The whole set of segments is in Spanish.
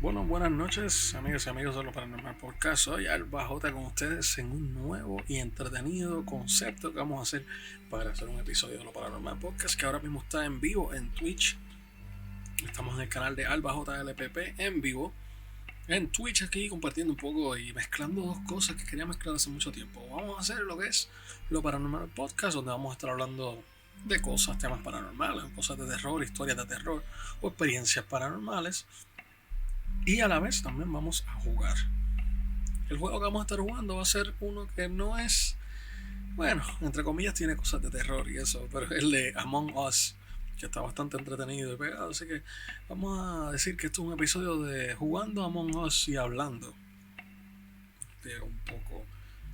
Bueno, buenas noches, amigas y amigos de Lo Paranormal Podcast. Soy Alba J con ustedes en un nuevo y entretenido concepto que vamos a hacer para hacer un episodio de Lo Paranormal Podcast que ahora mismo está en vivo en Twitch. Estamos en el canal de Alba JLPP en vivo en Twitch, aquí compartiendo un poco y mezclando dos cosas que quería mezclar hace mucho tiempo. Vamos a hacer lo que es Lo Paranormal Podcast, donde vamos a estar hablando de cosas, temas paranormales, cosas de terror, historias de terror o experiencias paranormales. Y a la vez también vamos a jugar. El juego que vamos a estar jugando va a ser uno que no es, bueno, entre comillas tiene cosas de terror y eso, pero es el de Among Us, que está bastante entretenido y pegado. Así que vamos a decir que esto es un episodio de jugando Among Us y hablando de un poco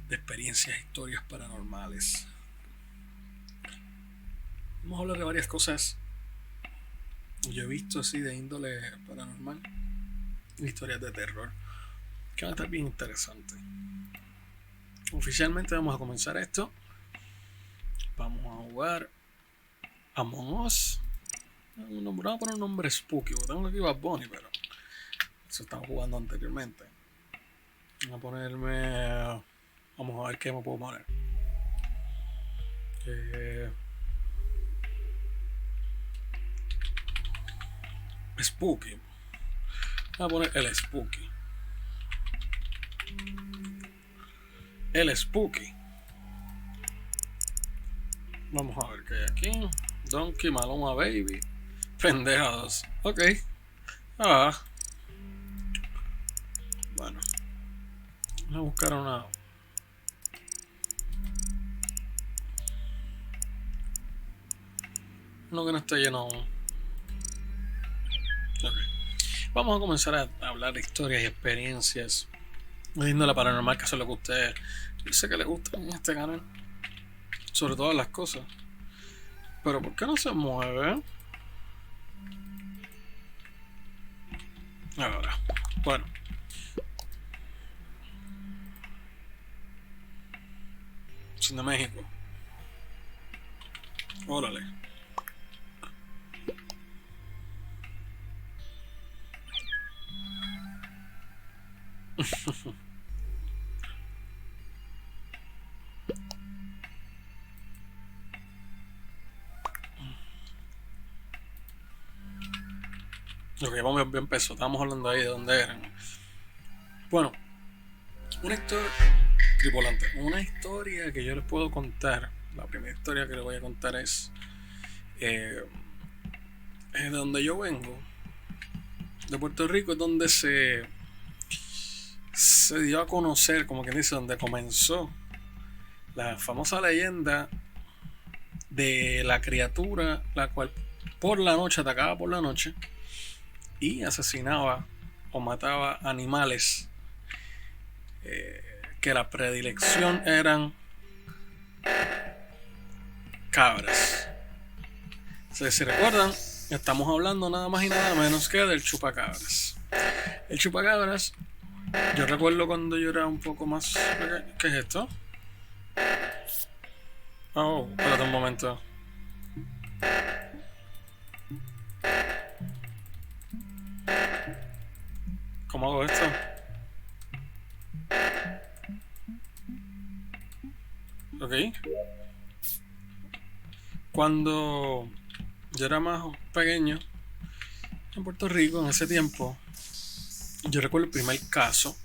de experiencias, historias paranormales. Vamos a hablar de varias cosas yo he visto así de índole paranormal, historias de terror, que van a estar bien interesantes. Oficialmente vamos a comenzar esto. Vamos a jugar Among Us. Vamos a poner un nombre spooky, porque tengo aquí Bad Bunny, pero se estaba jugando anteriormente. Vamos a ponerme. Vamos a ver qué me puedo poner. Spooky. Voy a poner el Spooky. El Spooky. Vamos a ver qué hay aquí. Donkey, Maloma Baby. Pendejados. Ok. Bueno. Voy a buscar una. Uno que no esté lleno aún. Okay. Vamos a comenzar a hablar de historias y experiencias de índole paranormal, que eso es lo que a ustedes, yo sé que les gusta en este canal, sobre todas las cosas. Pero ¿por qué no se mueve? Ahora, bueno, son de México. Órale. Ok, vamos a empezar. Estábamos hablando ahí de dónde eran. Bueno, una historia tripulante. Una historia que yo les puedo contar. La primera historia que les voy a contar es de donde yo vengo, de Puerto Rico, es donde se dio a conocer, como quien dice, donde comenzó la famosa leyenda de la criatura la cual por la noche atacaba por la noche y asesinaba o mataba animales que la predilección eran cabras. Si recuerdan, estamos hablando nada más y nada menos que del chupacabras. El chupacabras, yo recuerdo cuando yo era un poco más... ¿Qué es esto? Oh, espérate un momento. ¿Cómo hago esto? Ok. Cuando yo era más pequeño en Puerto Rico, en ese tiempo, yo recuerdo el primer caso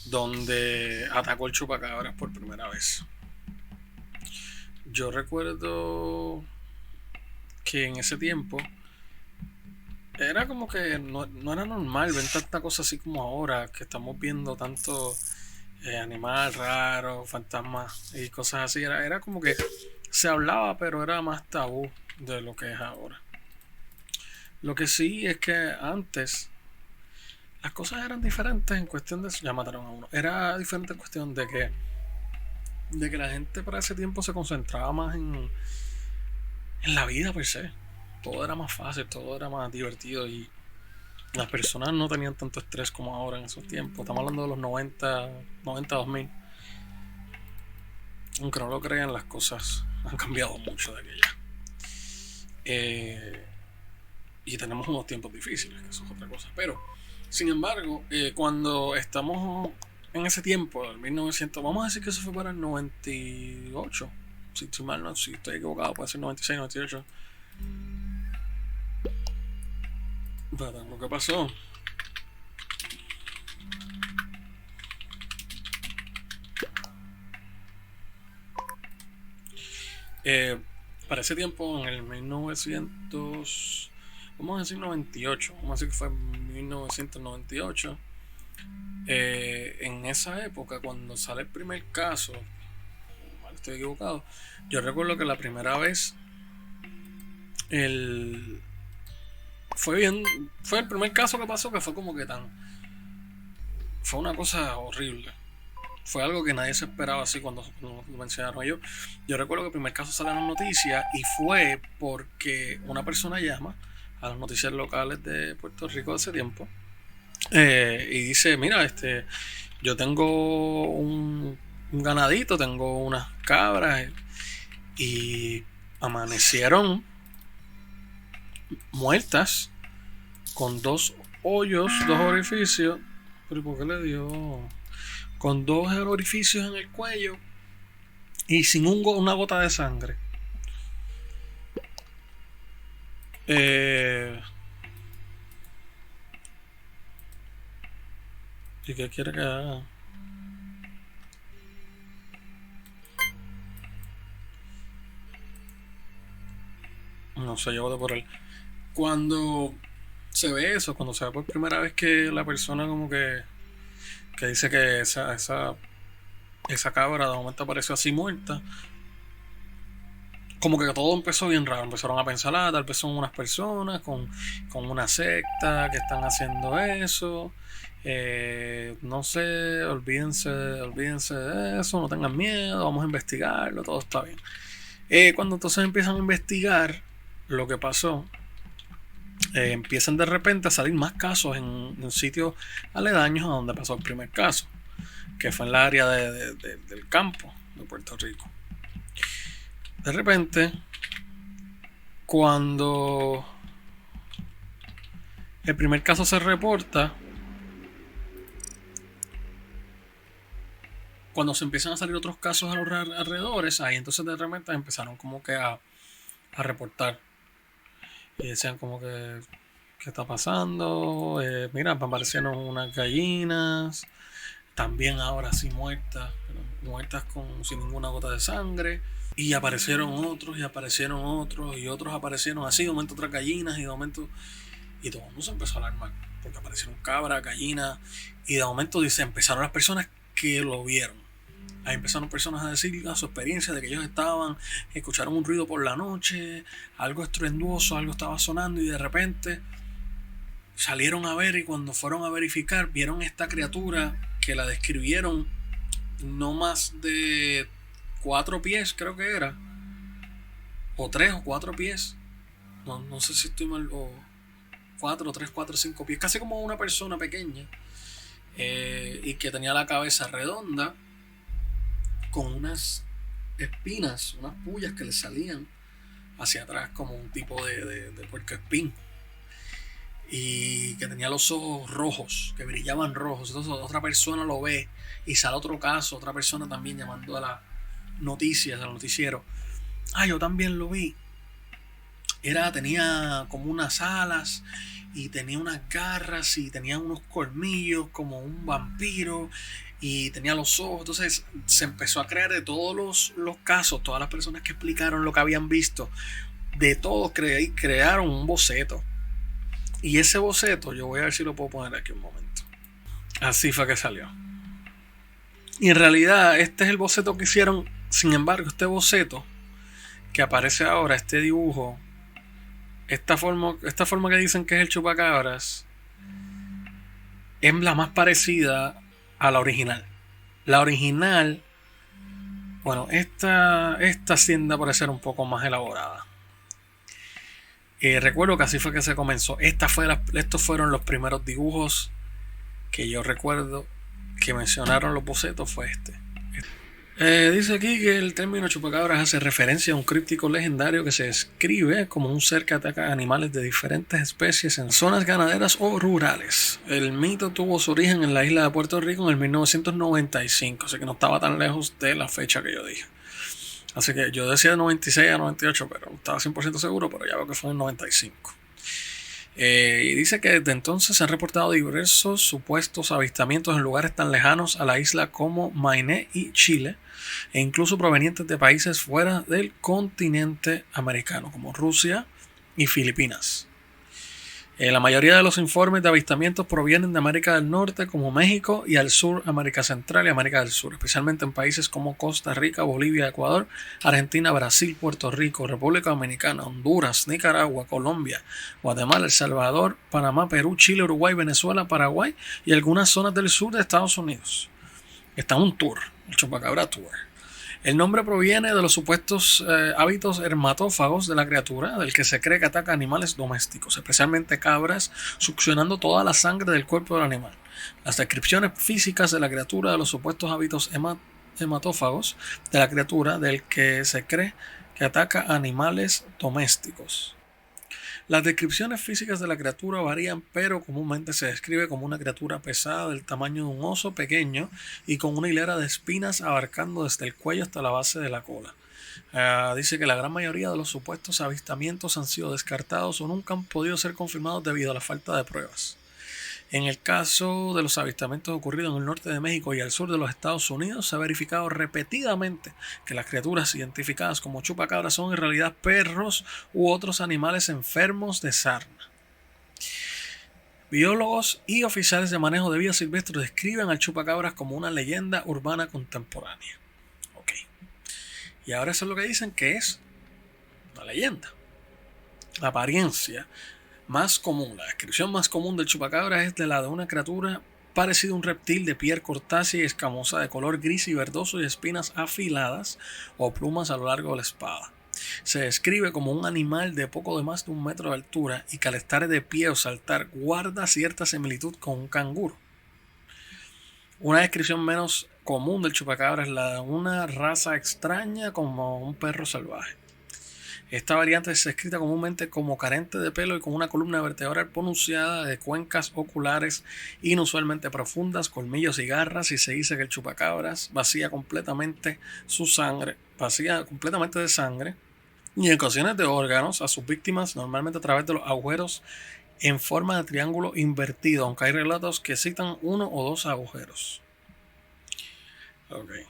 donde atacó el chupacabras por primera vez. Yo recuerdo que en ese tiempo era como que no era normal ver tanta cosa así como ahora, que estamos viendo tanto animal raro, fantasmas y cosas así. Era como que se hablaba, pero era más tabú de lo que es ahora. Lo que sí es que antes las cosas eran diferentes en cuestión de... Ya mataron a uno. Era diferente en cuestión de que la gente para ese tiempo se concentraba más en la vida per se. Todo era más fácil, todo era más divertido y las personas no tenían tanto estrés como ahora en esos tiempos. Estamos hablando de los 90, 2000. Aunque no lo crean, las cosas han cambiado mucho de aquella. Y tenemos unos tiempos difíciles, que eso es otra cosa. Pero Sin embargo, cuando estamos en ese tiempo, el 1900, vamos a decir que eso fue para el 98. Si mal no, si estoy equivocado, puede ser 96, 98. Pero lo que pasó para ese tiempo, en el 1900, vamos a decir 98, vamos a decir que fue en 1998. En esa época, cuando sale el primer caso, mal estoy equivocado, yo recuerdo que la primera vez fue el primer caso que pasó, que fue como que fue una cosa horrible. Fue algo que nadie se esperaba así cuando lo mencionaron ellos. Yo recuerdo que el primer caso salió en las noticias y fue porque una persona llama a las noticias locales de Puerto Rico de ese tiempo y dice, mira, yo tengo un ganadito, tengo unas cabras y amanecieron muertas con dos hoyos, dos orificios. ¿Pero por qué le dio? Con dos orificios en el cuello y sin una gota de sangre. ¿Y qué quiere que haga? No sé, yo voto por él. Cuando se ve eso, cuando se ve por primera vez que la persona como que dice que esa cabra de momento apareció así muerta, como que todo empezó bien raro. Empezaron a pensar, tal vez son unas personas con una secta que están haciendo eso. No sé, olvídense de eso, no tengan miedo, vamos a investigarlo, todo está bien. Cuando entonces empiezan a investigar lo que pasó, empiezan de repente a salir más casos en sitios aledaños a donde pasó el primer caso, que fue en el área del campo de Puerto Rico. De repente, cuando el primer caso se reporta, cuando se empiezan a salir otros casos a los alrededores, ahí entonces de repente empezaron como que a reportar. Y decían como que, ¿qué está pasando? Mira, aparecieron unas gallinas, también ahora sí muertas, muertas sin ninguna gota de sangre. Y aparecieron otros, y otros aparecieron así, de momento otras gallinas, y de momento... Y todo el mundo se empezó a alarmar, porque aparecieron cabras, gallinas, y de momento empezaron las personas que lo vieron. Ahí empezaron personas a decir a su experiencia de que ellos escucharon un ruido por la noche, algo estruendoso, algo estaba sonando, y de repente salieron a ver, y cuando fueron a verificar vieron esta criatura que la describieron no más de 4 pies, creo que era, o 3 o 4 pies, no sé si estoy mal, o 4, 3, 4, 5 pies, casi como una persona pequeña, y que tenía la cabeza redonda con unas espinas, unas pullas que le salían hacia atrás como un tipo de puercoespín, y que tenía los ojos rojos, que brillaban rojos. Entonces otra persona lo ve y sale otro caso, otra persona también llamando a las noticias, al noticiero. Yo también lo vi. Tenía como unas alas y tenía unas garras y tenía unos colmillos como un vampiro y tenía los ojos. Entonces se empezó a crear de todos los casos, todas las personas que explicaron lo que habían visto, de todos crearon un boceto. Y ese boceto, yo voy a ver si lo puedo poner aquí un momento. Así fue que salió. Y en realidad este es el boceto que hicieron. Sin embargo, este boceto que aparece ahora, este dibujo, esta forma que dicen que es el chupacabras, es la más parecida a la original. La original, bueno, esta tiende a parecer un poco más elaborada. Recuerdo que así fue que se comenzó. Estos fueron los primeros dibujos que yo recuerdo que mencionaron los bocetos. Fue este. Dice aquí que el término chupacabras hace referencia a un críptico legendario que se describe como un ser que ataca animales de diferentes especies en zonas ganaderas o rurales. El mito tuvo su origen en la isla de Puerto Rico en el 1995, así que no estaba tan lejos de la fecha que yo dije. Así que yo decía 96 a 98, pero no estaba 100% seguro, pero ya veo que fue en 95. Y dice que desde entonces se han reportado diversos supuestos avistamientos en lugares tan lejanos a la isla como Mainé y Chile, e incluso provenientes de países fuera del continente americano, como Rusia y Filipinas. La mayoría de los informes de avistamientos provienen de América del Norte, como México, y al sur, América Central y América del Sur, especialmente en países como Costa Rica, Bolivia, Ecuador, Argentina, Brasil, Puerto Rico, República Dominicana, Honduras, Nicaragua, Colombia, Guatemala, El Salvador, Panamá, Perú, Chile, Uruguay, Venezuela, Paraguay y algunas zonas del sur de Estados Unidos. Está en un tour, el Chupacabra Tour. El nombre proviene de los supuestos hábitos hermatófagos de la criatura, del que se cree que ataca animales domésticos, especialmente cabras, succionando toda la sangre del cuerpo del animal. Las descripciones físicas de la criatura, de los supuestos hábitos hematófagos de la criatura, del que se cree que ataca animales domésticos. Las descripciones físicas de la criatura varían, pero comúnmente se describe como una criatura pesada del tamaño de un oso pequeño y con una hilera de espinas abarcando desde el cuello hasta la base de la cola. Dice que la gran mayoría de los supuestos avistamientos han sido descartados o nunca han podido ser confirmados debido a la falta de pruebas. En el caso de los avistamientos ocurridos en el norte de México y al sur de los Estados Unidos, se ha verificado repetidamente que las criaturas identificadas como chupacabras son en realidad perros u otros animales enfermos de sarna. Biólogos y oficiales de manejo de vida silvestre describen al chupacabras como una leyenda urbana contemporánea. Ok. Y ahora eso es lo que dicen que es una leyenda. La apariencia más común, la descripción más común del chupacabra es de la de una criatura parecida a un reptil de piel cortácea y escamosa, de color gris y verdoso y espinas afiladas o plumas a lo largo de la espada. Se describe como un animal de poco de más de 1 metro de altura y que al estar de pie o saltar guarda cierta similitud con un canguro. Una descripción menos común del chupacabra es la de una raza extraña como un perro salvaje. Esta variante se descrita comúnmente como carente de pelo y con una columna vertebral pronunciada, de cuencas oculares inusualmente profundas, colmillos y garras, y se dice que el chupacabras vacía completamente de sangre y en ocasiones de órganos a sus víctimas, normalmente a través de los agujeros en forma de triángulo invertido, aunque hay relatos que citan 1 o 2 agujeros. Okay.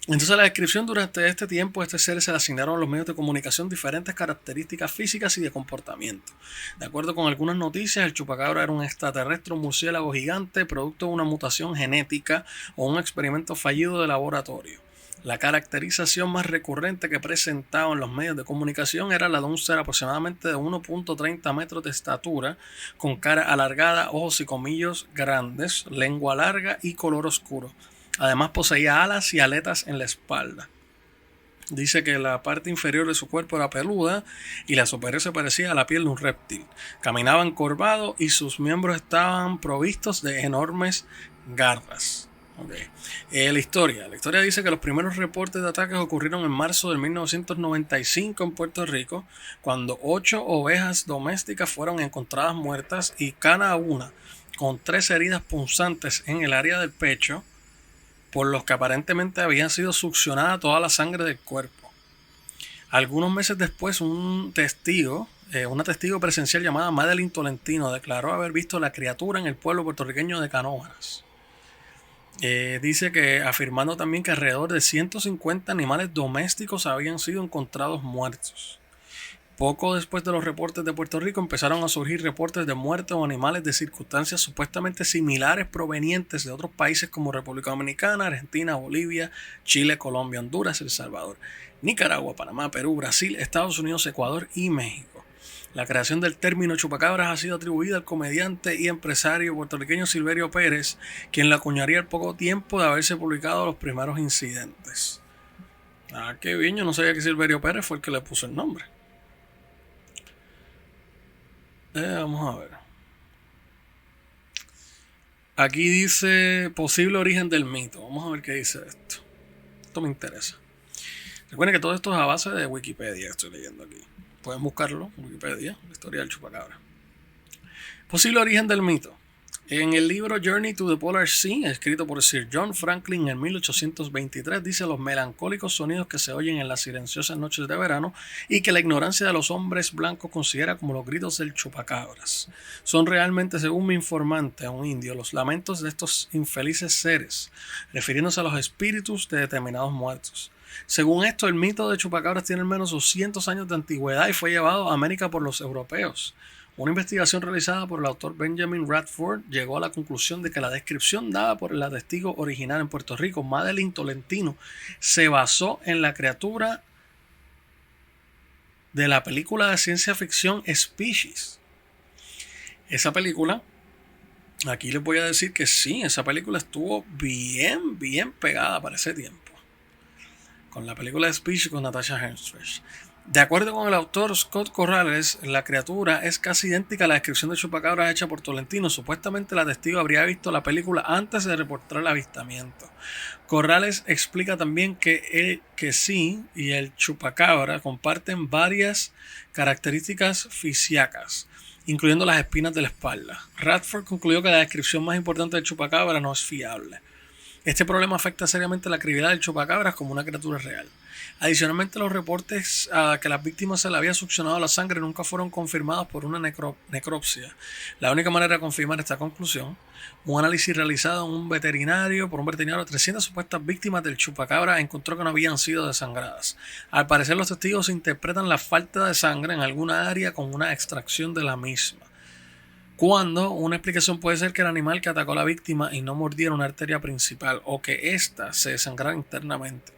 Entonces, la descripción durante este tiempo, a este ser se le asignaron a los medios de comunicación diferentes características físicas y de comportamiento. De acuerdo con algunas noticias, el chupacabra era un extraterrestre, un murciélago gigante, producto de una mutación genética o un experimento fallido de laboratorio. La caracterización más recurrente que presentaban los medios de comunicación era la de un ser aproximadamente de 1.30 metros de estatura, con cara alargada, ojos y colmillos grandes, lengua larga y color oscuro. Además poseía alas y aletas en la espalda. Dice que la parte inferior de su cuerpo era peluda y la superior se parecía a la piel de un reptil. Caminaba encorvado y sus miembros estaban provistos de enormes garras. Okay. La historia dice que los primeros reportes de ataques ocurrieron en marzo de 1995 en Puerto Rico, cuando 8 ovejas domésticas fueron encontradas muertas y cada una con 3 heridas punzantes en el área del pecho, por los que aparentemente habían sido succionada toda la sangre del cuerpo. Algunos meses después, una testigo presencial llamada Madeline Tolentino declaró haber visto la criatura en el pueblo puertorriqueño de Canóvanas. Dice que, afirmando también que alrededor de 150 animales domésticos habían sido encontrados muertos. Poco después de los reportes de Puerto Rico empezaron a surgir reportes de muertes o animales de circunstancias supuestamente similares provenientes de otros países como República Dominicana, Argentina, Bolivia, Chile, Colombia, Honduras, El Salvador, Nicaragua, Panamá, Perú, Brasil, Estados Unidos, Ecuador y México. La creación del término chupacabras ha sido atribuida al comediante y empresario puertorriqueño Silverio Pérez, quien la acuñaría al poco tiempo de haberse publicado los primeros incidentes. Qué bien, yo no sabía que Silverio Pérez fue el que le puso el nombre. Vamos a ver. Aquí dice posible origen del mito. Vamos a ver qué dice esto. esto me interesa. Recuerden que todo esto es a base de Wikipedia, estoy leyendo aquí. Pueden buscarlo en Wikipedia, la historia del chupacabra. Posible origen del mito. En el libro Journey to the Polar Sea, escrito por Sir John Franklin en 1823, dice los melancólicos sonidos que se oyen en las silenciosas noches de verano y que la ignorancia de los hombres blancos considera como los gritos del chupacabras. Son realmente, según mi informante, a un indio, los lamentos de estos infelices seres, refiriéndose a los espíritus de determinados muertos. Según esto, el mito de chupacabras tiene al menos 200 años de antigüedad y fue llevado a América por los europeos. Una investigación realizada por el autor Benjamin Radford llegó a la conclusión de que la descripción dada por el testigo original en Puerto Rico, Madeline Tolentino, se basó en la criatura de la película de ciencia ficción Species. Esa película, aquí les voy a decir que sí, esa película estuvo bien pegada para ese tiempo. Con la película de Species con Natasha Henstridge. De acuerdo con el autor Scott Corrales, la criatura es casi idéntica a la descripción de chupacabras hecha por Tolentino. Supuestamente la testigo habría visto la película antes de reportar el avistamiento. Corrales explica también que sí y el chupacabra comparten varias características fisiacas, incluyendo las espinas de la espalda. Radford concluyó que la descripción más importante del chupacabra no es fiable. Este problema afecta seriamente la credibilidad del chupacabras como una criatura real. Adicionalmente, los reportes a que las víctimas se le había succionado la sangre nunca fueron confirmados por una necropsia. La única manera de confirmar esta conclusión, un análisis realizado por un veterinario de 300 supuestas víctimas del chupacabra encontró que no habían sido desangradas. Al parecer, los testigos interpretan la falta de sangre en alguna área con una extracción de la misma. Cuando una explicación puede ser que el animal que atacó a la víctima y no mordiera una arteria principal o que ésta se desangrara internamente.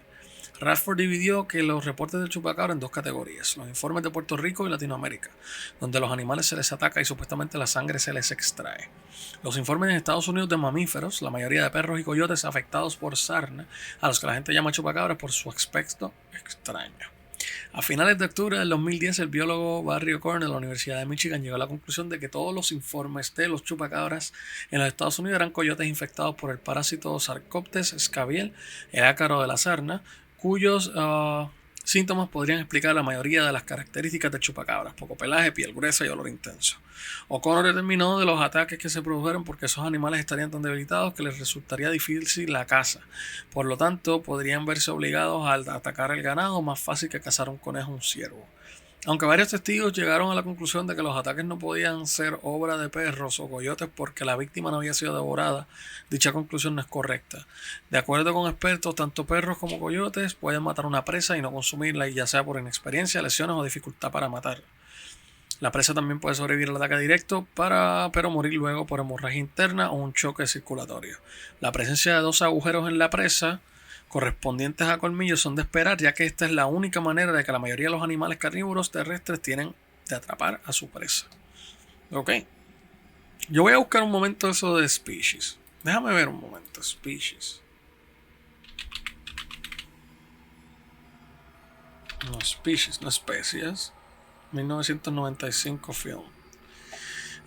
Radford dividió que los reportes del chupacabra en dos categorías: los informes de Puerto Rico y Latinoamérica, donde los animales se les ataca y supuestamente la sangre se les extrae. Los informes en Estados Unidos de mamíferos, la mayoría de perros y coyotes afectados por sarna, a los que la gente llama chupacabras por su aspecto extraño. A finales de octubre del 2010, el biólogo Barry O'Connor de la Universidad de Michigan llegó a la conclusión de que todos los informes de los chupacabras en los Estados Unidos eran coyotes infectados por el parásito Sarcoptes scabiel, el ácaro de la sarna, cuyos síntomas podrían explicar la mayoría de las características del chupacabras: poco pelaje, piel gruesa y olor intenso. O'Connor determinó de los ataques que se produjeron porque esos animales estarían tan debilitados que les resultaría difícil la caza. Por lo tanto, podrían verse obligados a atacar el ganado más fácil que cazar un conejo o un ciervo. Aunque varios testigos llegaron a la conclusión de que los ataques no podían ser obra de perros o coyotes porque la víctima no había sido devorada, dicha conclusión no es correcta. De acuerdo con expertos, tanto perros como coyotes pueden matar una presa y no consumirla, ya sea por inexperiencia, lesiones o dificultad para matarla. La presa también puede sobrevivir al ataque directo, pero morir luego por hemorragia interna o un choque circulatorio. La presencia de 2 agujeros en la presa correspondientes a colmillos son de esperar, ya que esta es la única manera de que la mayoría de los animales carnívoros terrestres tienen de atrapar a su presa. Ok. Yo voy a buscar un momento eso de Species. Déjame ver un momento. Species. No, Species, no especies. 1995 film.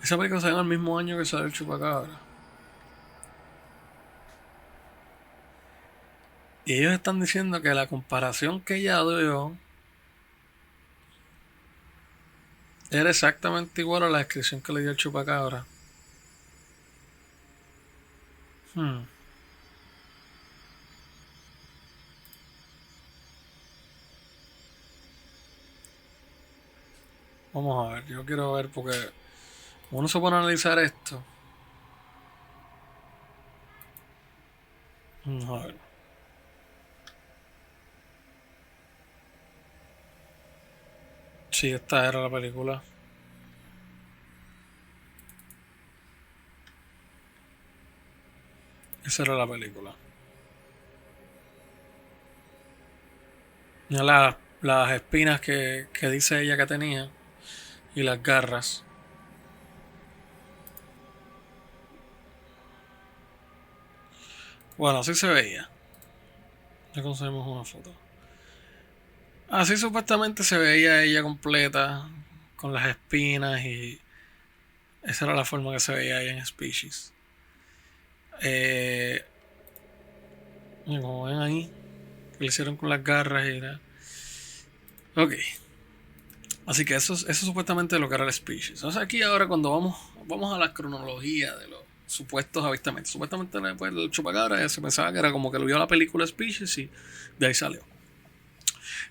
Esa película salió el mismo año que salió el chupacabra. Y ellos están diciendo que la comparación que ella dio era exactamente igual a la descripción que le dio el chupacabra. Vamos a ver, yo quiero ver porque uno se pone a analizar esto. Vamos a ver. Sí, esta era la película. Esa era la película. Mira las espinas que dice ella que tenía y las garras. Bueno, así se veía. Ya conseguimos una foto. Así supuestamente se veía ella completa, con las espinas, y esa era la forma que se veía ella en Species. Como ven ahí, que le hicieron con las garras y la... Ok. Así que eso es supuestamente lo que era el Species. Entonces aquí ahora cuando vamos a la cronología de los supuestos avistamientos. Supuestamente pues, el chupacabra se pensaba que era como que lo vio la película Species y de ahí salió.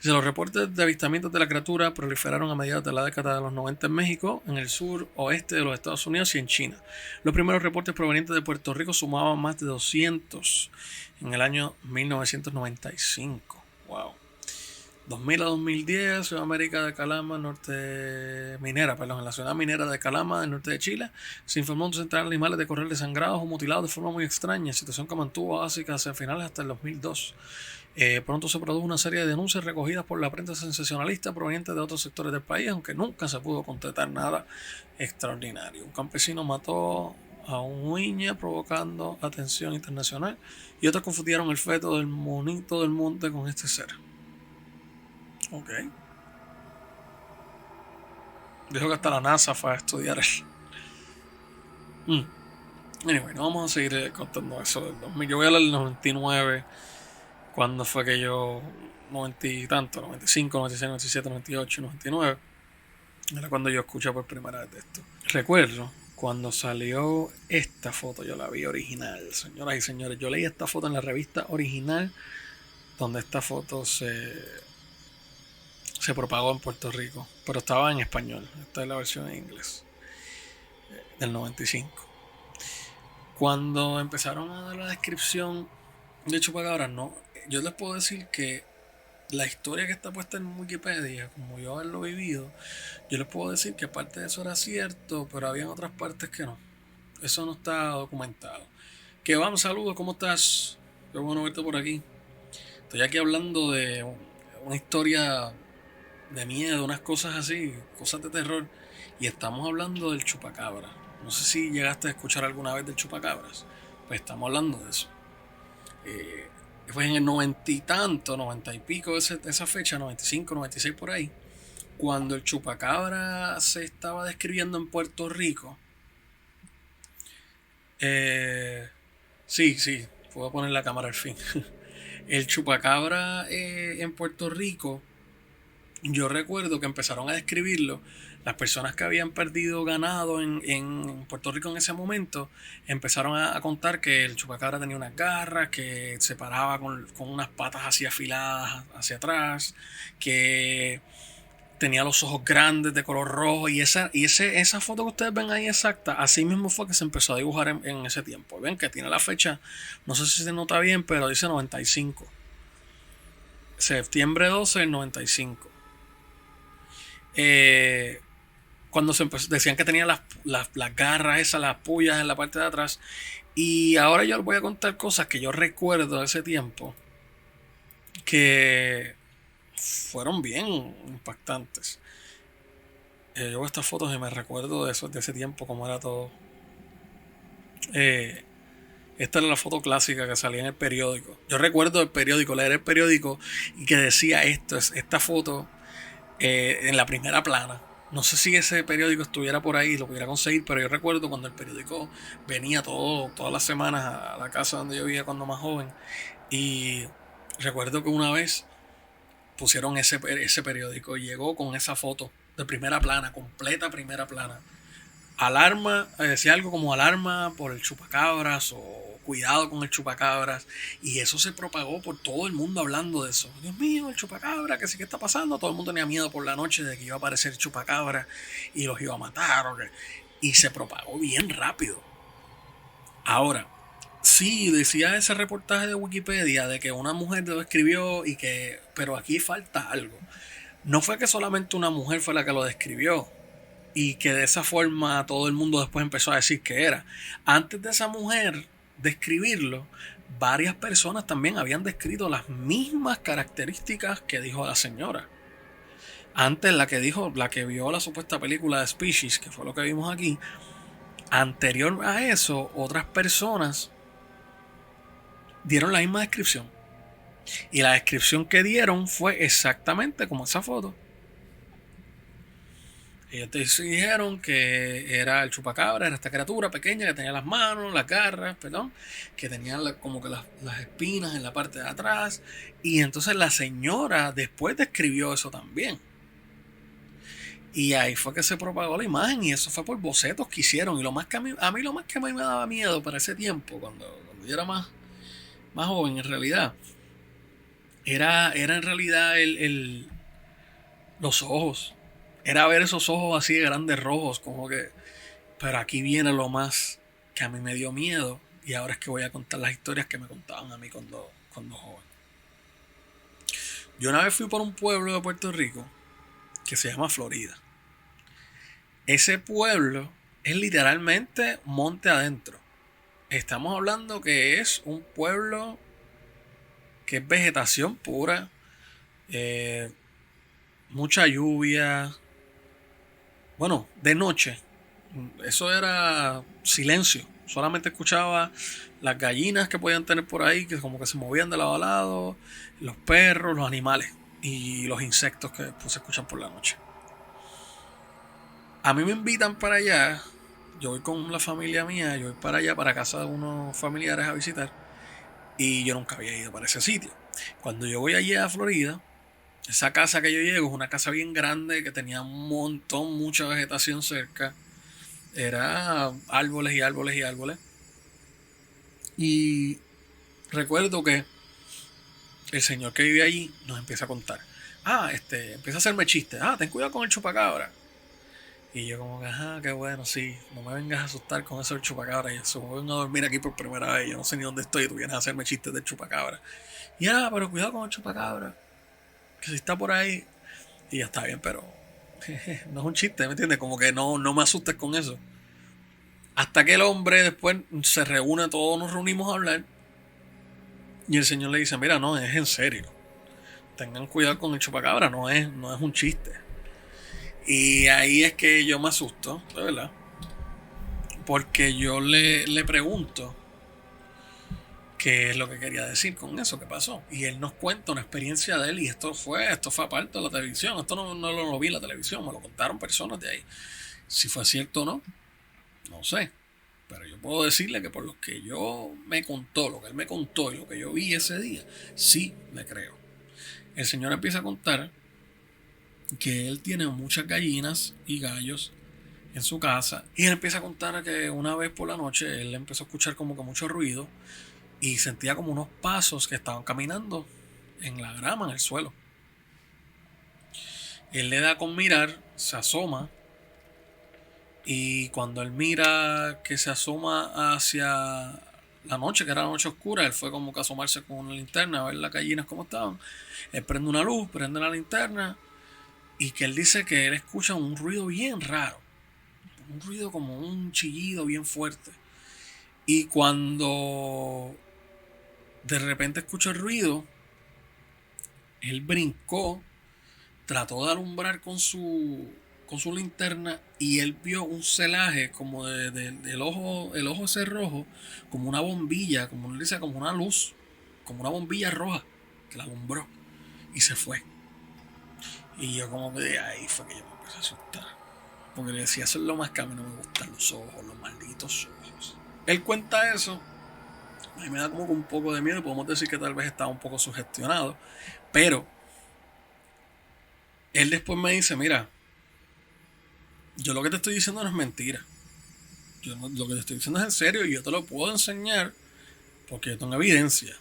Los reportes de avistamientos de la criatura proliferaron a mediados de la década de los 90 en México, en el sur oeste de los Estados Unidos y en China. Los primeros reportes provenientes de Puerto Rico sumaban más de 200 en el año 1995. Wow. 2000 a 2010, Ciudad América de Calama, en la ciudad minera de Calama, del norte de Chile, se informó de un centenar de animales de correr desangrados o mutilados de forma muy extraña, situación que mantuvo básica hacia finales hasta el 2002. Pronto se produjo una serie de denuncias recogidas por la prensa sensacionalista provenientes de otros sectores del país, aunque nunca se pudo concretar nada extraordinario. Un campesino mató a un huiña provocando atención internacional y otros confundieron el feto del monito del monte con este ser. Ok. Dijo que hasta la NASA fue a estudiar él. Anyway, no vamos a seguir contando eso del 2000. Yo voy a hablar del 99. ¿Cuándo fue que yo... 90 y tanto, 95, 96, 97, 98, 99? Era cuando yo escuché por primera vez de esto. Recuerdo cuando salió esta foto, yo la vi original, señoras y señores. Yo leí esta foto en la revista original, donde esta foto se propagó en Puerto Rico, pero estaba en español. Esta es la versión en inglés del 95. Cuando empezaron a dar la descripción de chupacabras, no, yo les puedo decir que la historia que está puesta en Wikipedia, como yo haberlo vivido, yo les puedo decir que parte de eso era cierto, pero había otras partes que no. Eso no está documentado. Que vamos, saludos, ¿cómo estás? Qué bueno verte por aquí. Estoy aquí hablando de una historia de miedo, unas cosas así, cosas de terror, y estamos hablando del chupacabra. No sé si llegaste a escuchar alguna vez del chupacabras. Pues estamos hablando de eso. Fue en el 90 y tanto, 90 y pico esa fecha, 95, 96 por ahí, cuando el chupacabra se estaba describiendo en Puerto Rico. Sí, puedo poner la cámara al fin. El chupacabra en Puerto Rico, yo recuerdo que empezaron a describirlo. Las personas que habían perdido ganado en Puerto Rico en ese momento empezaron a contar que el chupacabra tenía unas garras, que se paraba con unas patas así afiladas hacia atrás, que tenía los ojos grandes de color rojo. Y esa foto que ustedes ven ahí exacta, así mismo fue que se empezó a dibujar en ese tiempo. Ven que tiene la fecha, no sé si se nota bien, pero dice 95. Septiembre 12 del 95. Cuando decían que tenía las garras esas, las pullas en la parte de atrás. Y ahora yo les voy a contar cosas que yo recuerdo de ese tiempo que fueron bien impactantes. Yo veo estas fotos y me recuerdo de ese tiempo, cómo era todo. Esta era la foto clásica que salía en el periódico. Yo recuerdo el periódico, leer el periódico y que decía esta foto en la primera plana. No sé si ese periódico estuviera por ahí y lo pudiera conseguir, pero yo recuerdo cuando el periódico venía todas las semanas a la casa donde yo vivía cuando más joven. Y recuerdo que una vez pusieron ese periódico y llegó con esa foto de primera plana, completa primera plana. Alarma, decía algo como alarma por el chupacabras o cuidado con el chupacabras, y eso se propagó por todo el mundo hablando de eso. Dios mío, el chupacabra, que sí que está pasando. Todo el mundo tenía miedo por la noche de que iba a aparecer el chupacabra y los iba a matar, y se propagó bien rápido. Ahora, sí, decía ese reportaje de Wikipedia de que una mujer lo escribió pero aquí falta algo. No fue que solamente una mujer fue la que lo describió y que de esa forma todo el mundo después empezó a decir que era. Antes de esa mujer describirlo, varias personas también habían descrito las mismas características que dijo la señora. Antes la que vio la supuesta película de Species, que fue lo que vimos aquí, anterior a eso, otras personas dieron la misma descripción. Y la descripción que dieron fue exactamente como esa foto. Ellos te dijeron que era el chupacabra, era esta criatura pequeña que tenía las manos, las garras, perdón, que tenía como que las espinas en la parte de atrás. Y entonces la señora después describió eso también. Y ahí fue que se propagó la imagen y eso fue por bocetos que hicieron. Y lo más que a mí lo más que a mí me daba miedo para ese tiempo, cuando yo era más joven en realidad, era en realidad los ojos. Era ver esos ojos así de grandes rojos, como que... Pero aquí viene lo más que a mí me dio miedo. Y ahora es que voy a contar las historias que me contaban a mí cuando joven. Yo una vez fui por un pueblo de Puerto Rico que se llama Florida. Ese pueblo es literalmente monte adentro. Estamos hablando que es un pueblo que es vegetación pura, eh, mucha lluvia. Bueno, de noche, eso era silencio. Solamente escuchaba las gallinas que podían tener por ahí, que como que se movían de lado a lado, los perros, los animales y los insectos que pues, se escuchan por la noche. A mí me invitan para allá. Yo voy con la familia mía, yo voy para allá, para casa de unos familiares a visitar. Y yo nunca había ido para ese sitio. Cuando yo voy allí a Florida, esa casa que yo llego es una casa bien grande que tenía un montón, mucha vegetación cerca. Era árboles y árboles y árboles. Y recuerdo que el señor que vive allí nos empieza a contar. Empieza a hacerme chistes. Ten cuidado con el chupacabra. Y yo como que, qué bueno, sí, no me vengas a asustar con eso del chupacabra. Y eso, me vengo a dormir aquí por primera vez, yo no sé ni dónde estoy y tú vienes a hacerme chistes del chupacabra. Y pero cuidado con el chupacabra, que si está por ahí. Y ya está bien, pero no es un chiste, ¿me entiendes? Como que no me asustes con eso. Hasta que el hombre después se reúne, todos nos reunimos a hablar. Y el señor le dice, mira, no, es en serio. Tengan cuidado con el chupacabra, no es un chiste. Y ahí es que yo me asusto, de verdad. Porque yo le pregunto qué es lo que quería decir con eso que pasó. Y él nos cuenta una experiencia de él. Y esto fue aparte de la televisión. Esto no lo vi en la televisión, me lo contaron personas de ahí. Si fue cierto o no, no sé. Pero yo puedo decirle que por lo que yo me contó, lo que él me contó y lo que yo vi ese día, sí le creo. El señor empieza a contar que él tiene muchas gallinas y gallos en su casa. Y él empieza a contar que una vez por la noche él empezó a escuchar como que mucho ruido y sentía como unos pasos que estaban caminando en la grama, en el suelo. Él le da con mirar, se asoma y cuando él mira que se asoma hacia la noche, que era la noche oscura, él fue como que a asomarse con una linterna a ver las gallinas como estaban. Él prende una luz, prende la linterna y que él dice que él escucha un ruido bien raro, un ruido como un chillido bien fuerte. Y cuando de repente escucha el ruido, él brincó, trató de alumbrar con su linterna y él vio un celaje como del ojo, el ojo ese rojo, como una bombilla, como él dice, como una luz, como una bombilla roja que la alumbró y se fue. Y yo como que de ahí fue que yo me empecé a asustar. Porque le decía, eso es lo más que a mí no me gustan los ojos, los malditos ojos. Él cuenta eso. A mí me da como un poco de miedo. Podemos decir que tal vez estaba un poco sugestionado. Pero él después me dice, mira, yo lo que te estoy diciendo no es mentira. Lo que te estoy diciendo es en serio y yo te lo puedo enseñar porque yo tengo evidencia.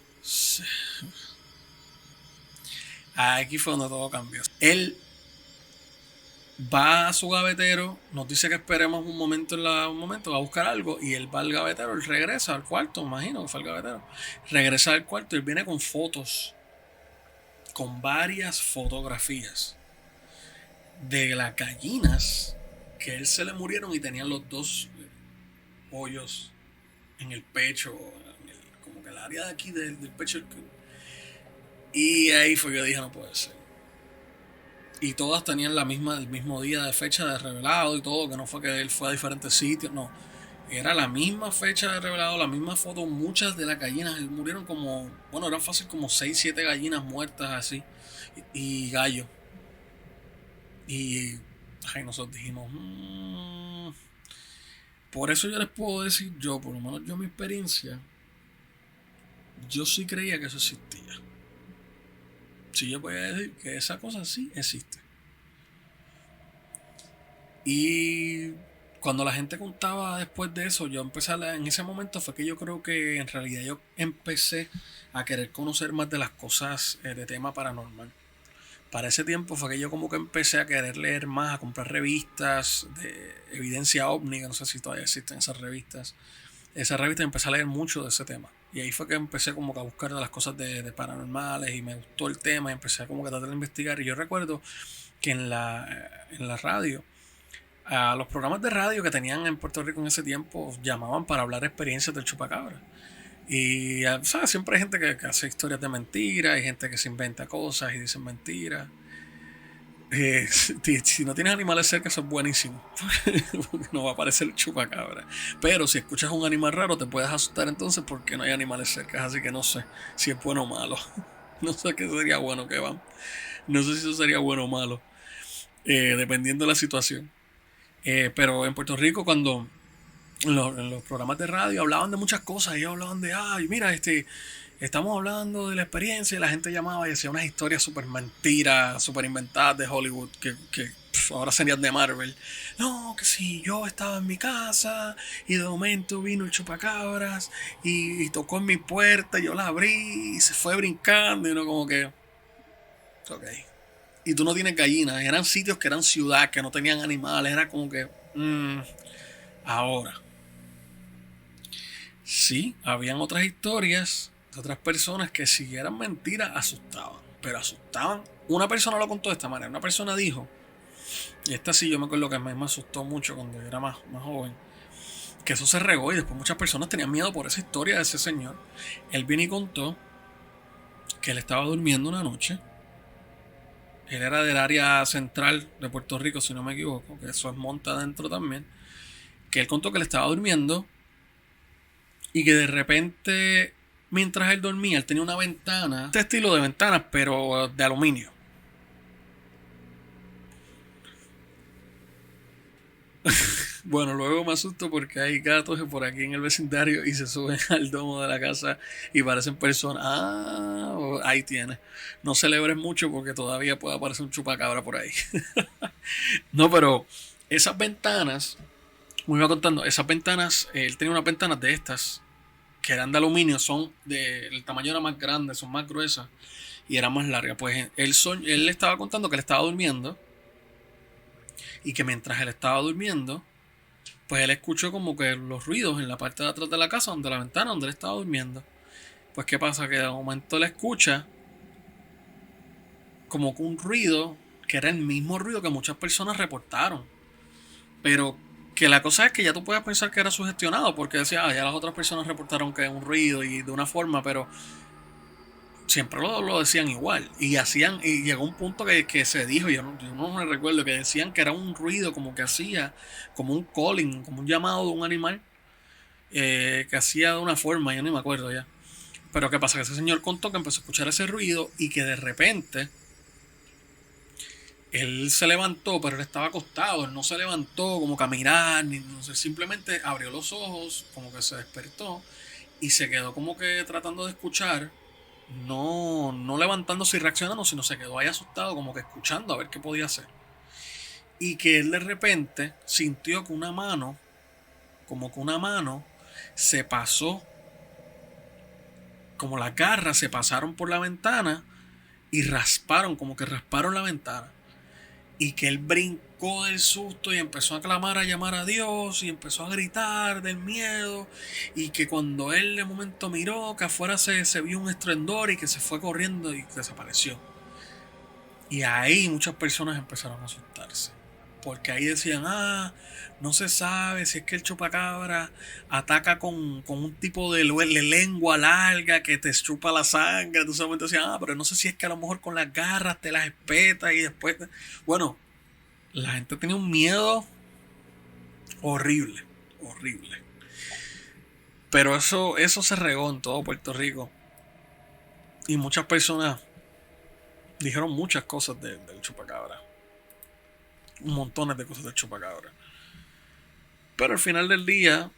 Aquí fue donde todo cambió. Él va a su gavetero, nos dice que esperemos un momento, va a buscar algo y él va al gavetero, él regresa al cuarto, imagino que fue al gavetero, regresa al cuarto y él viene con fotos, con varias fotografías de las gallinas que él se le murieron y tenían los dos hoyos en el pecho, como que el área de aquí del pecho. Y ahí fue que yo dije, no puede ser. Y todas tenían el mismo día de fecha de revelado y todo, que no fue que él fue a diferentes sitios, no. Era la misma fecha de revelado, la misma foto, muchas de las gallinas, murieron como, bueno, eran fácil como 6, 7 gallinas muertas así, y gallos. Y Y nosotros dijimos, por eso yo les puedo decir, yo, por lo menos yo mi experiencia, yo sí creía que eso existía. Sí, yo podía decir que esa cosa sí existe. Y cuando la gente contaba después de eso, yo empecé en ese momento fue que yo creo que en realidad yo empecé a querer conocer más de las cosas de tema paranormal. Para ese tiempo fue que yo como que empecé a querer leer más, a comprar revistas de evidencia ovni, que no sé si todavía existen esas revistas. Esa revista empecé a leer mucho de ese tema. Y ahí fue que empecé como que a buscar de las cosas de paranormales y me gustó el tema y empecé a como que a tratar de investigar. Y yo recuerdo que en la radio, a los programas de radio que tenían en Puerto Rico en ese tiempo llamaban para hablar experiencias del chupacabra. Y ¿sabes? Siempre hay gente que hace historias de mentiras, hay gente que se inventa cosas y dicen mentiras. Si no tienes animales cerca, eso es buenísimo. Porque no va a aparecer el chupacabra. Pero si escuchas un animal raro, te puedes asustar entonces porque no hay animales cerca. Así que no sé si es bueno o malo. No sé qué sería bueno que van. No sé si eso sería bueno o malo. Dependiendo de la situación. Pero en Puerto Rico, cuando en los programas de radio hablaban de muchas cosas, ellos hablaban de, ay, mira, estamos hablando de la experiencia y la gente llamaba y hacía unas historias súper mentiras, súper inventadas de Hollywood, que ahora serían de Marvel. No, que si yo estaba en mi casa y de momento vino el chupacabras y tocó en mi puerta, y yo la abrí y se fue brincando y uno como que, ok. Y tú no tienes gallinas, eran sitios que eran ciudad, que no tenían animales, era como que, ahora. Sí, habían otras historias de otras personas que si eran mentiras asustaban, pero asustaban. Una persona lo contó de esta manera, una persona dijo, y esta sí yo me acuerdo que me asustó mucho cuando yo era más joven, que eso se regó y después muchas personas tenían miedo por esa historia de ese señor. Él vino y contó que él estaba durmiendo una noche. Él era del área central de Puerto Rico, si no me equivoco, que eso es monta adentro también. Que él contó que él estaba durmiendo y que de repente, mientras él dormía, él tenía una ventana, este estilo de ventanas, pero de aluminio. Bueno, luego me asusto porque hay gatos por aquí en el vecindario y se suben al domo de la casa y parecen personas. Ah, ahí tiene. No celebres mucho porque todavía puede aparecer un chupacabra por ahí. No, pero esas ventanas, me iba contando, esas ventanas, él tenía unas ventanas de estas que eran de aluminio, son el tamaño era más grande, son más gruesas y eran más largas. Pues él estaba contando que él estaba durmiendo y que mientras él estaba durmiendo, pues él escuchó como que los ruidos en la parte de atrás de la casa, donde la ventana, donde él estaba durmiendo. Pues qué pasa, que de momento él escucha como que un ruido que era el mismo ruido que muchas personas reportaron. Pero que la cosa es que ya tú puedes pensar que era sugestionado, porque decía, ya las otras personas reportaron que es un ruido y de una forma, pero siempre lo decían igual. Y llegó un punto que se dijo, yo no me recuerdo, que decían que era un ruido como que hacía, como un calling, como un llamado de un animal, que hacía de una forma, yo ni me acuerdo ya. Pero qué pasa, que ese señor contó que empezó a escuchar ese ruido y que de repente él se levantó, pero él estaba acostado, él no se levantó como que a mirar, ni no sé, simplemente abrió los ojos, como que se despertó y se quedó como que tratando de escuchar, no levantándose y reaccionando, sino se quedó ahí asustado, como que escuchando a ver qué podía hacer. Y que él de repente sintió que una mano, como que una mano, se pasó, como las garras se pasaron por la ventana y rasparon, como que rasparon la ventana. Y que él brincó del susto y empezó a clamar, a llamar a Dios y empezó a gritar del miedo. Y que cuando él de momento miró que afuera se vio un estruendor y que se fue corriendo y desapareció. Y ahí muchas personas empezaron a asustarse. Porque ahí decían, no se sabe si es que el chupacabra ataca con un tipo de lengua larga que te chupa la sangre. Tú solamente decías, pero no sé si es que a lo mejor con las garras te las espeta y después... Bueno, la gente tenía un miedo horrible, horrible. Pero eso se regó en todo Puerto Rico. Y muchas personas dijeron muchas cosas del chupacabra. un montón de cosas del chupacabra. Pero al final del día,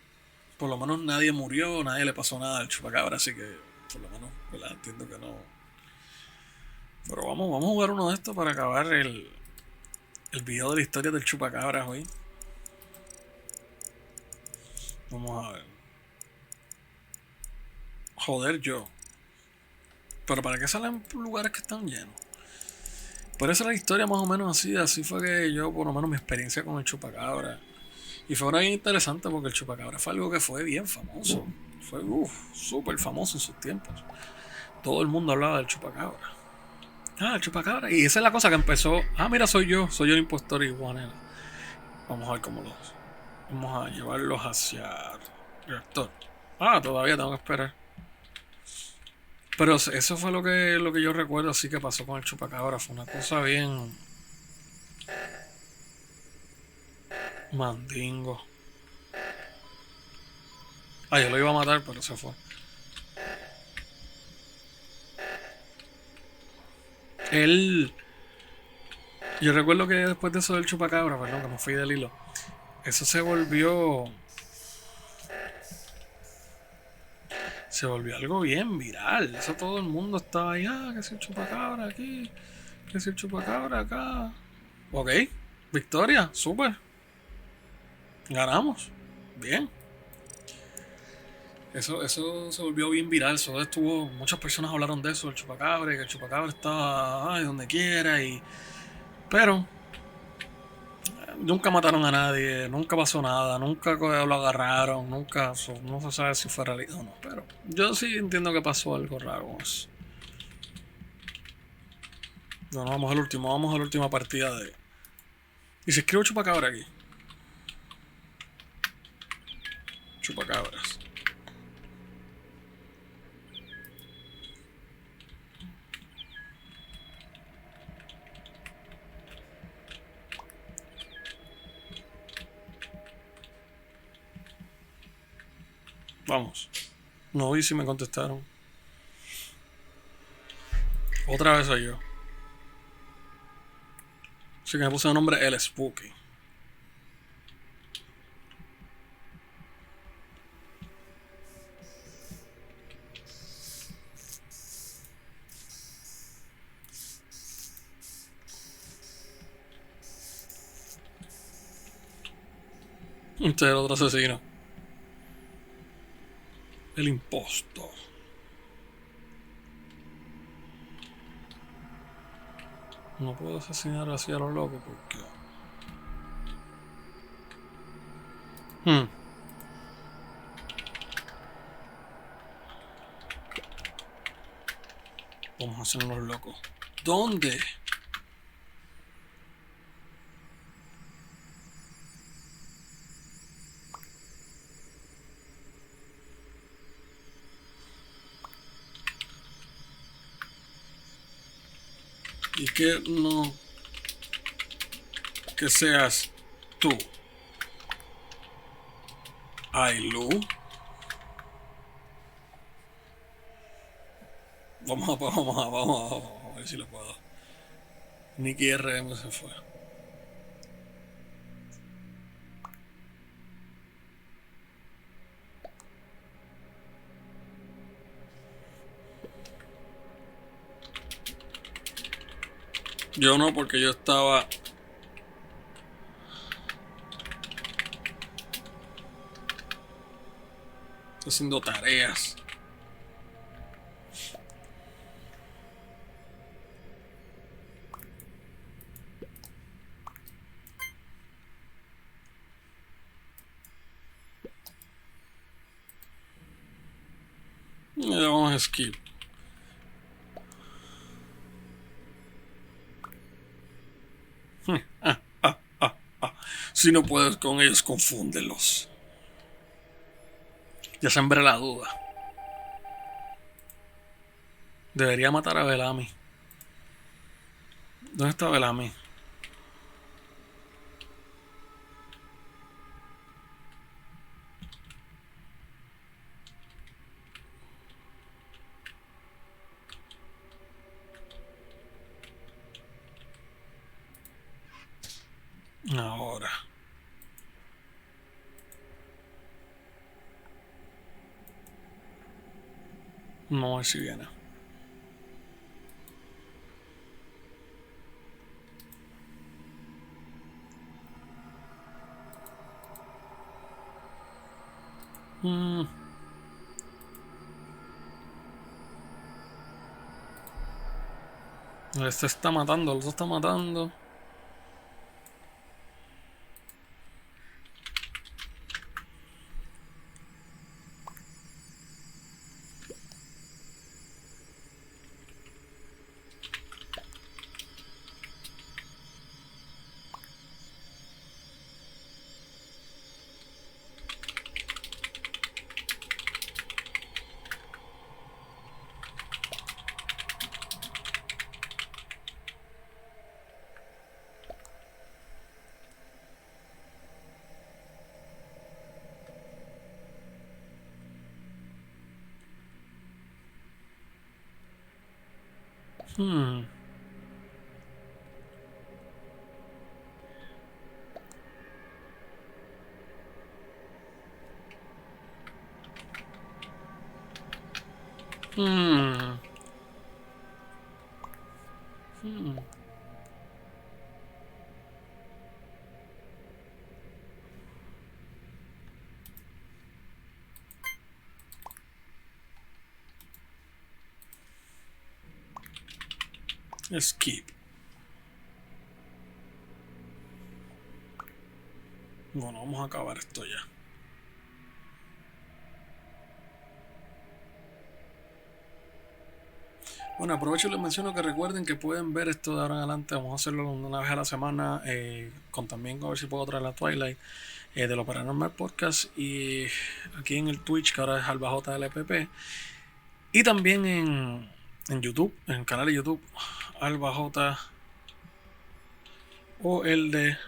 por lo menos nadie murió, nadie le pasó nada al chupacabra, así que por lo menos, ¿verdad? Entiendo que no. Pero vamos a jugar uno de estos para acabar el video de la historia del chupacabra hoy. Vamos a ver. Joder yo. Pero ¿para qué salen lugares que están llenos? Por eso la historia más o menos así. Así fue que yo, por lo menos mi experiencia con el chupacabra. Y fue una bien interesante porque el chupacabra fue algo que fue bien famoso. Fue súper famoso en sus tiempos. Todo el mundo hablaba del chupacabra. Ah, el chupacabra. Y esa es la cosa que empezó. Ah, mira, soy yo el impostor y Juanela. Vamos a ver cómo los. Vamos a llevarlos hacia el reactor. Ah, todavía tengo que esperar. Pero eso fue lo que yo recuerdo así que pasó con el chupacabra. Fue una cosa bien mandingo. Ah, yo lo iba a matar, pero se fue. Él. Yo recuerdo que después de eso del chupacabra, perdón, que me fui del hilo. Eso se volvió. Se volvió algo bien viral. Eso todo el mundo estaba ahí. Ah, que si el chupacabra aquí. Que si el chupacabra acá. Ok. Victoria. Súper. Ganamos. Bien. Eso se volvió bien viral. Eso estuvo. Muchas personas hablaron de eso, el chupacabra, y que el chupacabra estaba donde quiera. Pero nunca mataron a nadie, nunca pasó nada, nunca lo agarraron, nunca. No se sabe si fue realidad o no. Pero yo sí entiendo que pasó algo raro con eso. Bueno, vamos a la última partida de. Y si escribo chupacabra aquí. Chupacabras. Vamos. No vi si me contestaron. Otra vez soy yo. Así que me puse el nombre El Spooky. Este es el otro asesino. El impostor. No puedo asesinar así a lo loco porque. Vamos a hacernos locos. ¿Dónde? Y que no. Que seas tú. Ailu. Vamos a ver si lo puedo. Nicky RM se fue. Yo no, porque yo estaba. Haciendo tareas. Vamos a skip. Si no puedes con ellos, confúndelos. Ya sembré la duda. Debería matar a Bellamy. ¿Dónde está Bellamy? Ahora. Vamos a ver si viene. Este está matando, el otro está matando. Skip. Bueno, vamos a acabar esto ya. Bueno, aprovecho y les menciono que recuerden que pueden ver esto de ahora en adelante. Vamos a hacerlo una vez a la semana. También a ver si puedo traer la Twilight de lo Paranormal Podcast. Y aquí en el Twitch, que ahora es AlbaJLPP. Y también en YouTube, en el canal de YouTube, AlbaJ o el de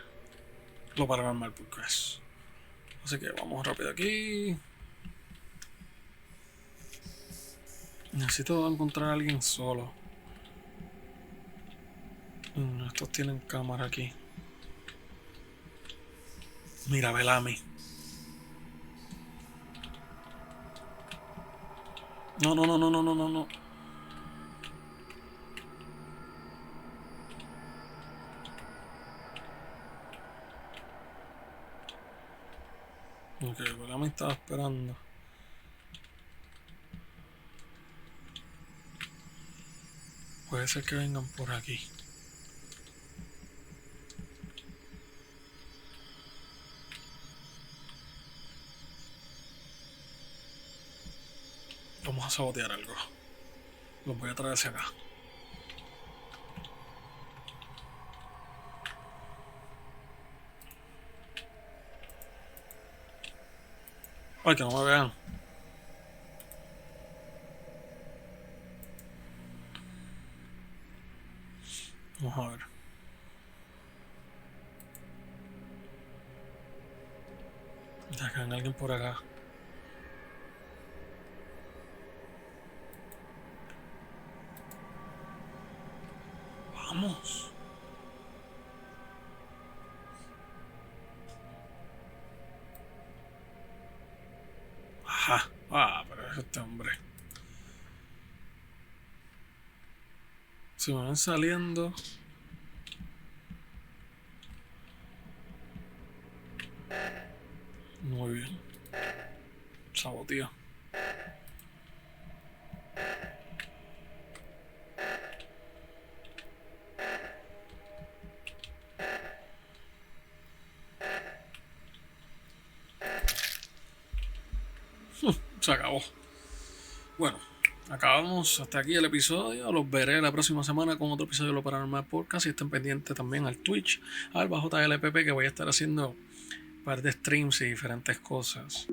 lo Paranormal Podcast. Así que vamos rápido aquí. Necesito encontrar a alguien solo. Estos tienen cámara aquí. Mira, Bellamy. No. Ok, Bellamy estaba esperando. Puede ser que vengan por aquí. Vamos a sabotear algo. Los voy a traer hacia acá. Ay, que no me vean. Vamos a ver. Ya que hay alguien por acá. Vamos. Ajá. Pero es este hombre. Si me van saliendo. Muy bien. Saboteo. Se acabó. Bueno, acabamos hasta aquí el episodio. Los veré la próxima semana con otro episodio de Lo Paranormal Podcast. Y estén pendientes también al Twitch, AlbaJLPP, que voy a estar haciendo un par de streams y diferentes cosas.